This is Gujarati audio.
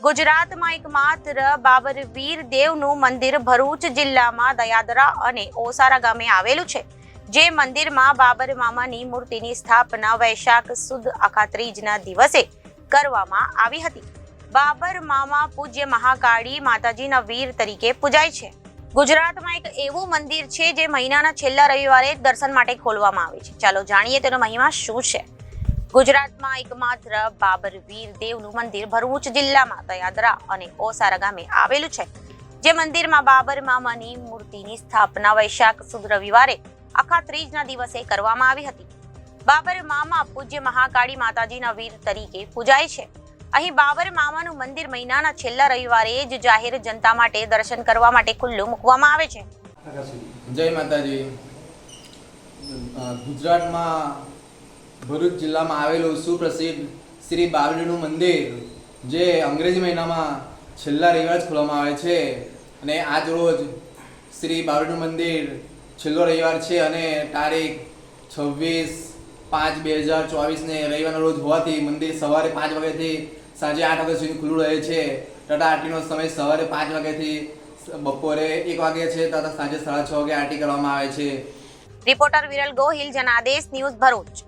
ગુજરાતમાં એકમાત્ર બાબર વીર દેવનું મંદિર ભરૂચ જિલ્લામાં દયાદરા અને ઓસારા ગામે આવેલું છે, જે મંદિરમાં બાબર મામાની મૂર્તિની સ્થાપના વૈશાખ સુદ અખાત્રીજના દિવસે કરવામાં આવી હતી. બાબર મામા પૂજ્ય મહાકાળી માતાજીના વીર તરીકે પૂજાય છે. ગુજરાતમાં એક એવું મંદિર છે જે મહિનાના છેલ્લા રવિવારે દર્શન માટે ખોલવામાં આવે છે. ચાલો જાણીએ તેનો મહિમા શું છે. ગુજરાતમાં એકમાત્ર બાબર વીર દેવનું મંદિર ભરૂચ જિલ્લામાં દયાદરા અને ઓસારા ગામે આવેલું છે, જે મંદિરમાં બાબર મામાની મૂર્તિની સ્થાપના વૈશાખ સુદ રવિવારે અખાત્રીજના દિવસે કરવામાં આવી હતી. બાબર મામા પૂજ્ય મહાકાળી માતાજીના વીર તરીકે પૂજાય છે. અહીં બાબર મામાનું મંદિર મહિનાના છેલ્લા રવિવારે જ જાહેર જનતા માટે દર્શન કરવા માટે ખુલ્લું મૂકવામાં આવે છે. જય માતાજી. ગુજરાતમાં ભરૂચ જિલ્લામાં આવેલું સુપ્રસિદ્ધ શ્રી બાવળીનું મંદિર, જે અંગ્રેજી મહિનામાં છેલ્લા રવિવારે જ ખોલવામાં આવે છે, અને આજ રોજ શ્રી બાવળીનું મંદિર છેલ્લો રવિવાર છે અને તારીખ 26/5/2024 રવિવારના રોજ હોવાથી મંદિર સવારે 5 વાગ્યાથી સાંજે 8 વાગ્યા સુધી ખુલ્લું રહે છે. તથા આરતીનો સમય સવારે 5 વાગ્યાથી બપોરે 1 વાગે છે તથા સાંજે 6:30 વાગે આરતી કરવામાં આવે છે. Reporter Viral Gohil, Janadesh news, Bharuch.